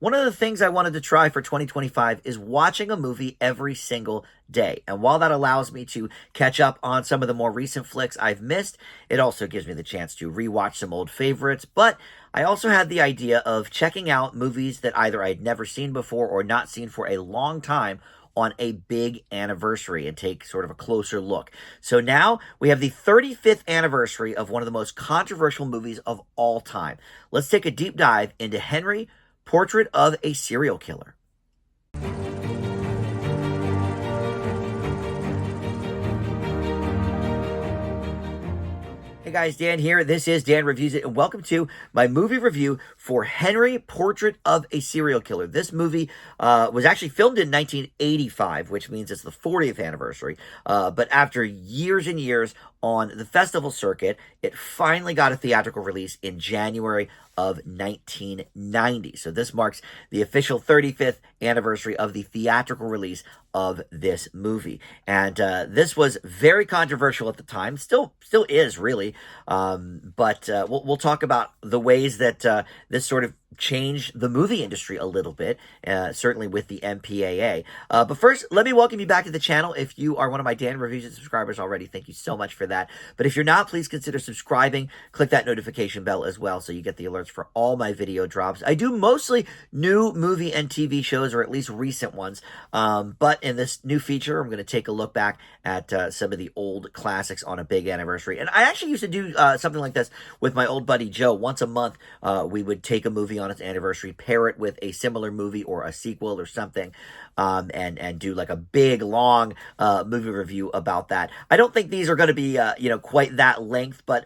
One of the things I wanted to try for 2025 is watching a movie every single day. And while that allows me to catch up on some of the more recent flicks I've missed, it also gives me the chance to rewatch some old favorites. But I also had the idea of checking out movies that either I'd never seen before or not seen for a long time on a big anniversary and take sort of a closer look. So now we have the 35th anniversary of one of the most controversial movies of all time. Let's take a deep dive into Henry, Portrait of a Serial Killer. Hey guys, Dan here. This is Dan Reviews It, and welcome to my movie review for Henry, Portrait of a Serial Killer. This movie was actually filmed in 1985, which means it's the 40th anniversary. But after years and years on the festival circuit, it finally got a theatrical release in January of 1990. So this marks the official 35th anniversary of the theatrical release of this movie. And this was very controversial at the time, still is really. But we'll talk about the ways that this sort of changed the movie industry a little bit, certainly with the MPAA. But first, let me welcome you back to the channel. If you are one of my Dan Reviews It subscribers already, thank you so much for that. But if you're not, please consider subscribing. Click that notification bell as well so you get the alerts for all my video drops. I do mostly new movie and TV shows, or at least recent ones. But in this new feature, I'm going to take a look back at some of the old classics on a big anniversary. And I actually used to do something like this with my old buddy Joe. Once a month, we would take a movie on its anniversary, pair it with a similar movie or a sequel or something, and do like a big, long movie review about that. I don't think these are going to be, quite that length, but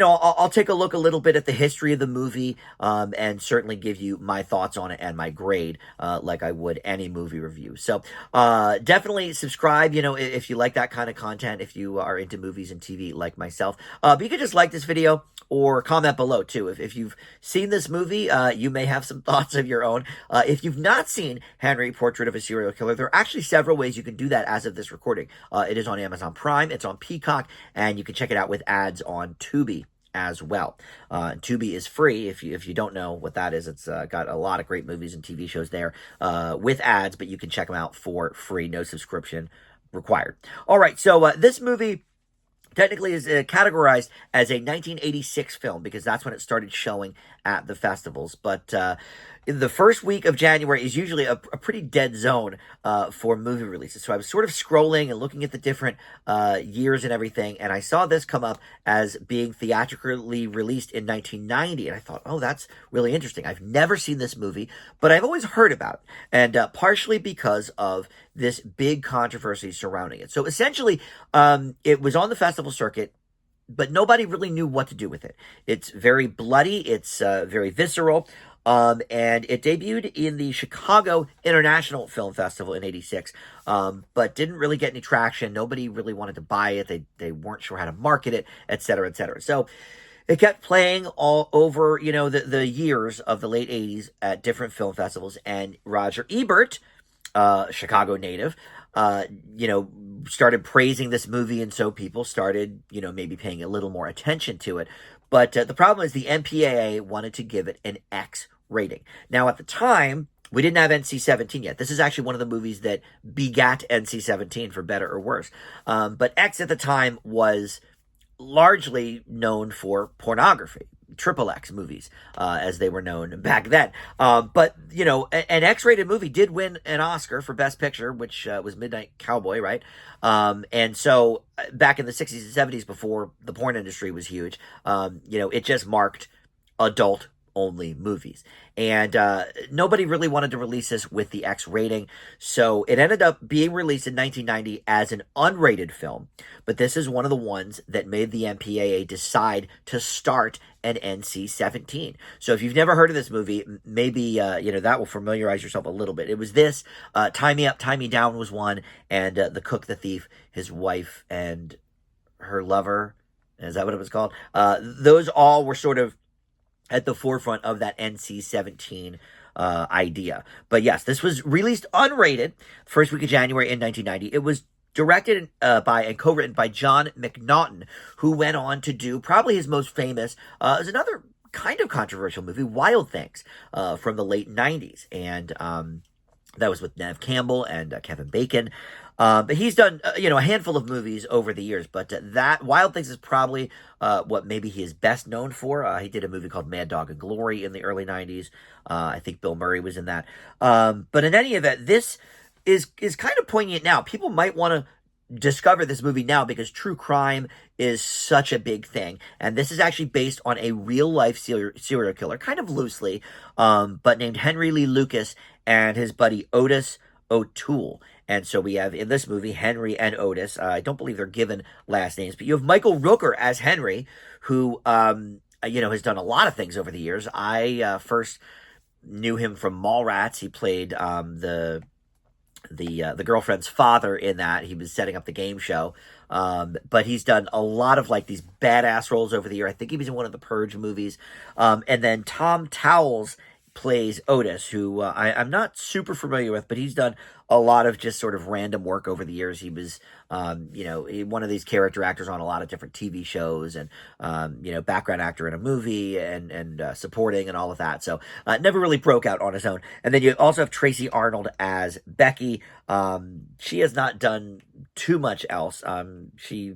I'll take a look a little bit at the history of the movie, and certainly give you my thoughts on it and my grade, like I would any movie review. So, definitely subscribe, if you like that kind of content, if you are into movies and TV like myself. But you can just like this video or comment below too. If you've seen this movie, you may have some thoughts of your own. If you've not seen Henry, Portrait of a Serial Killer, there are actually several ways you can do that as of this recording. It is on Amazon Prime, it's on Peacock, and you can check it out with ads on Tubi as well. Tubi is free. If you don't know what that is, it's got a lot of great movies and TV shows there with ads, but you can check them out for free, no subscription required. All right, so this movie technically is categorized as a 1986 film because that's when it started showing at the festivals. But the first week of January is usually a pretty dead zone for movie releases. So I was sort of scrolling and looking at the different years and everything, and I saw this come up as being theatrically released in 1990, and I thought, oh, that's really interesting. I've never seen this movie, but I've always heard about it, and partially because of this big controversy surrounding it. So essentially, it was on the festival circuit, but nobody really knew what to do with it. It's very bloody, it's very visceral, and it debuted in the Chicago International Film Festival in '86, but didn't really get any traction. Nobody really wanted to buy it. They weren't sure how to market it, et cetera, et cetera. So it kept playing all over, the years of the late '80s at different film festivals, and Roger Ebert, Chicago native, started praising this movie, and so people started, maybe paying a little more attention to it. But the problem is the MPAA wanted to give it an X rating. Now, at the time, we didn't have NC-17 yet. This is actually one of the movies that begat NC-17, for better or worse. But X at the time was largely known for pornography. Triple X movies, as they were known back then. But, an X-rated movie did win an Oscar for Best Picture, which was Midnight Cowboy, right? And so back in the 60s and 70s, before the porn industry was huge, it just marked adult-only movies. And nobody really wanted to release this with the X rating, so it ended up being released in 1990 as an unrated film, but this is one of the ones that made the MPAA decide to start an NC-17. So if you've never heard of this movie, maybe, that will familiarize yourself a little bit. It was this, Tie Me Up, Tie Me Down was one, and The Cook, the Thief, his wife, and her lover, is that what it was called? Those all were sort of at the forefront of that NC-17 idea. But yes, this was released unrated first week of January in 1990. It was directed by and co-written by John McNaughton, who went on to do probably his most famous, is another kind of controversial movie, Wild Things, from the late 90s. And that was with Nev Campbell and Kevin Bacon. But he's done, a handful of movies over the years. But that Wild Things is probably what maybe he is best known for. He did a movie called Mad Dog and Glory in the early 90s. I think Bill Murray was in that. But in any event, this is kind of poignant now. People might want to discover this movie now because true crime is such a big thing. And this is actually based on a real life serial killer, kind of loosely, but named Henry Lee Lucas and his buddy Otis O'Toole. And so we have in this movie Henry and Otis. I don't believe they're given last names, but you have Michael Rooker as Henry, who has done a lot of things over the years. I first knew him from Mallrats. He played the girlfriend's father in that. He was setting up the game show. But he's done a lot of like these badass roles over the year. I think he was in one of the Purge movies. And then Tom Towles plays Otis, who I'm not super familiar with, but he's done a lot of just sort of random work over the years. He was, one of these character actors on a lot of different TV shows and, background actor in a movie and supporting and all of that. So never really broke out on his own. And then you also have Tracy Arnold as Becky. She has not done too much else. She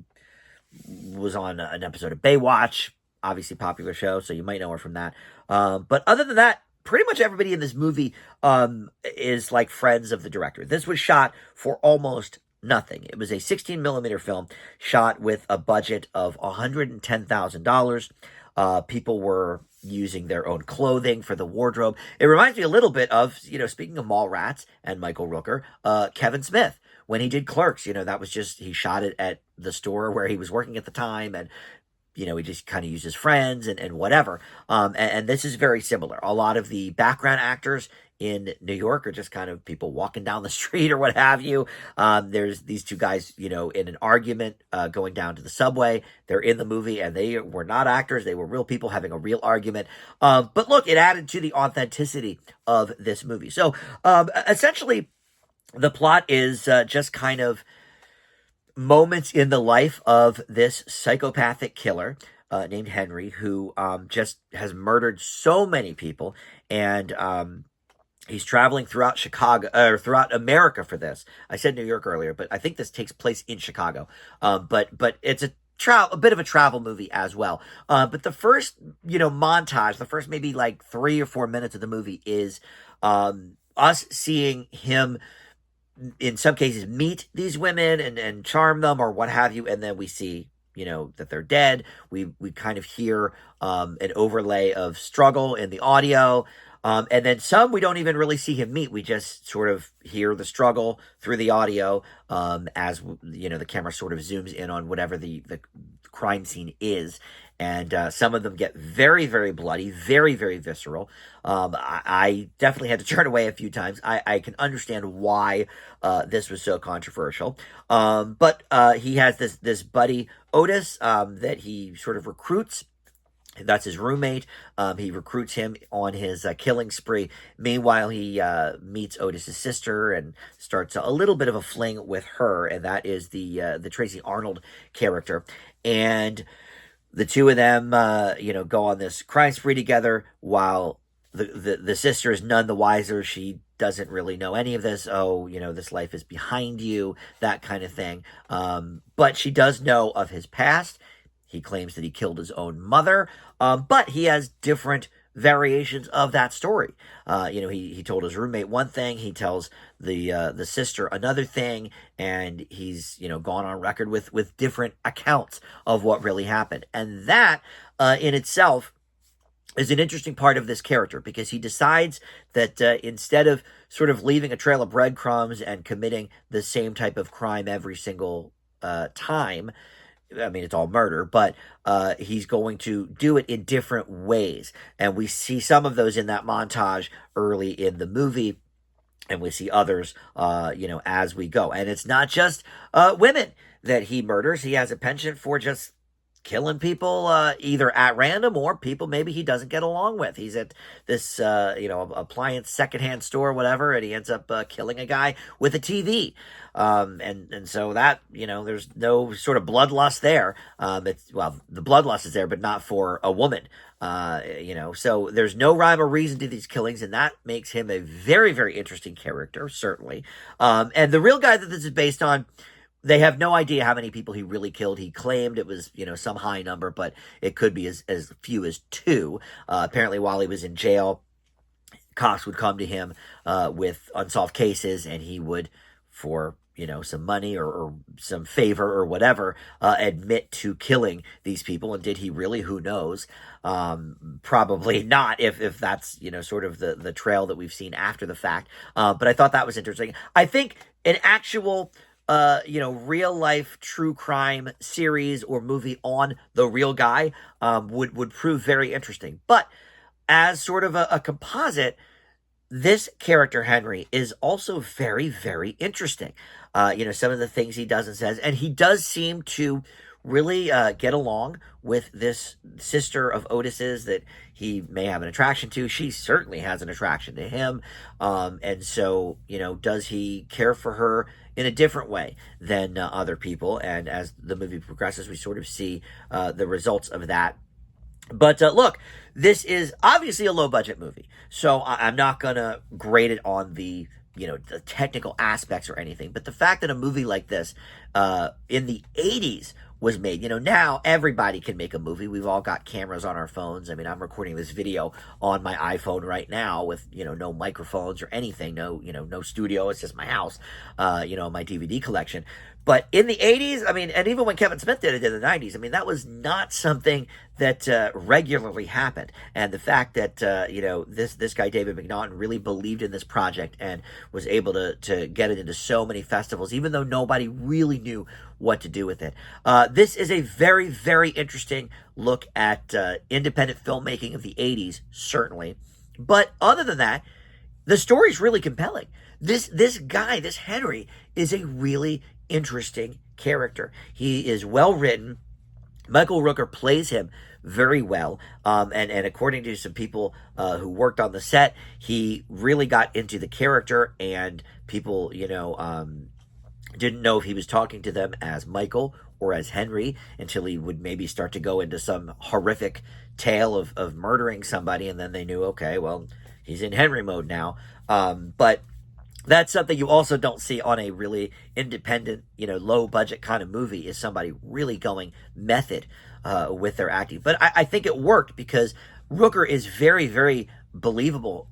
was on an episode of Baywatch, obviously popular show, so you might know her from that. But other than that, pretty much everybody in this movie is like friends of the director. This was shot for almost nothing. It was a 16 millimeter film shot with a budget of $110,000. People were using their own clothing for the wardrobe. It reminds me a little bit of, speaking of Mallrats and Michael Rooker, Kevin Smith. When he did Clerks, that was just, he shot it at the store where he was working at the time, and he just kind of used his friends and whatever. And this is very similar. A lot of the background actors in New York are just kind of people walking down the street or what have you. There's these two guys, in an argument going down to the subway. They're in the movie, and they were not actors. They were real people having a real argument. But look, it added to the authenticity of this movie. So essentially, the plot is just kind of moments in the life of this psychopathic killer named Henry, who just has murdered so many people, and he's traveling throughout Chicago, or throughout America for this. I said New York earlier, but I think this takes place in Chicago. But it's a bit of a travel movie as well. But the first, montage, the first maybe like 3 or 4 minutes of the movie is us seeing him, in some cases, meet these women and charm them or what have you, and then we see, that they're dead. We kind of hear an overlay of struggle in the audio, and then some we don't even really see him meet. We just sort of hear the struggle through the audio as, the camera sort of zooms in on whatever the crime scene is. And some of them get very, very bloody, very, very visceral. I definitely had to turn away a few times. I can understand why this was so controversial. But he has this buddy, Otis, that he sort of recruits. That's his roommate. He recruits him on his killing spree. Meanwhile, he meets Otis's sister and starts a little bit of a fling with her, and that is the Tracy Arnold character. And the two of them, go on this crime spree together, while the sister is none the wiser. She doesn't really know any of this. Oh, this life is behind you, that kind of thing. But she does know of his past. He claims that he killed his own mother, but he has different variations of that story. He told his roommate one thing, he tells the sister another thing, and he's gone on record with different accounts of what really happened. And that in itself is an interesting part of this character, because he decides that instead of sort of leaving a trail of breadcrumbs and committing the same type of crime every single time, I mean, it's all murder, but he's going to do it in different ways. And we see some of those in that montage early in the movie, and we see others, as we go. And it's not just women that he murders. He has a penchant for just killing people either at random or people maybe he doesn't get along with. He's at this, appliance secondhand store or whatever, and he ends up killing a guy with a TV. And so that, there's no sort of bloodlust there. The bloodlust is there, but not for a woman. So there's no rhyme or reason to these killings, and that makes him a very, very interesting character, certainly. And the real guy that this is based on, they have no idea how many people he really killed. He claimed it was, some high number, but it could be as few as 2. Apparently, while he was in jail, cops would come to him with unsolved cases, and he would, for some money or some favor or whatever, admit to killing these people. And did he really? Who knows? Probably not, if that's, sort of the trail that we've seen after the fact. But I thought that was interesting. I think an actual real life true crime series or movie on the real guy would prove very interesting. But as sort of a composite, this character, Henry, is also very, very interesting. Some of the things he does and says, and he does seem to really get along with this sister of Otis's that he may have an attraction to. She certainly has an attraction to him. And so, does he care for her in a different way than other people? And as the movie progresses, we sort of see the results of that. But look, this is obviously a low-budget movie, so I'm not going to grade it on the technical aspects or anything. But the fact that a movie like this in the 80s was made, now everybody can make a movie. We've all got cameras on our phones. I mean, I'm recording this video on my iPhone right now with, no microphones or anything, no studio. It's just my house, my DVD collection. But in the 80s, I mean, and even when Kevin Smith did it in the 90s, I mean, that was not something that regularly happened. And the fact that, this guy, David McNaughton, really believed in this project and was able to get it into so many festivals, even though nobody really knew what to do with it. This is a very, very interesting look at independent filmmaking of the 80s, certainly. But other than that, the story's really compelling. This guy, this Henry, is a really interesting character. He is well written. Michael Rooker plays him very well. And according to some people who worked on the set, he really got into the character, and people, didn't know if he was talking to them as Michael or as Henry until he would maybe start to go into some horrific tale of murdering somebody, and then they knew, okay, well, he's in Henry mode now. But that's something you also don't see on a really independent, low budget kind of movie, is somebody really going method with their acting. But I think it worked because Rooker is very, very believable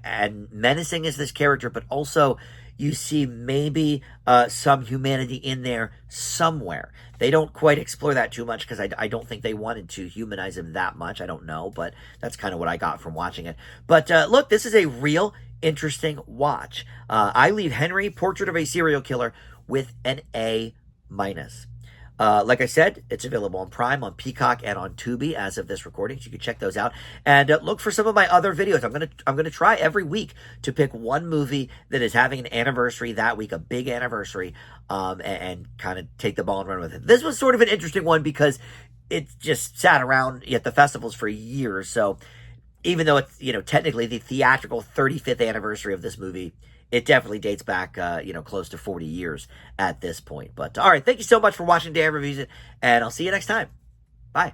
and menacing as this character, but also you see maybe some humanity in there somewhere. They don't quite explore that too much because I don't think they wanted to humanize him that much. I don't know, but that's kind of what I got from watching it. But look, this is a real interesting watch. I leave Henry, Portrait of a Serial Killer, with an A-. Like I said, it's available on Prime, on Peacock, and on Tubi as of this recording, so you can check those out. And look for some of my other videos. I'm gonna try every week to pick one movie that is having an anniversary that week, a big anniversary, and kind of take the ball and run with it. This was sort of an interesting one because it just sat around at the festivals for years. So even though it's technically the theatrical 35th anniversary of this movie, it definitely dates back, close to 40 years at this point. But all right, thank you so much for watching Dan Reviews It, and I'll see you next time. Bye.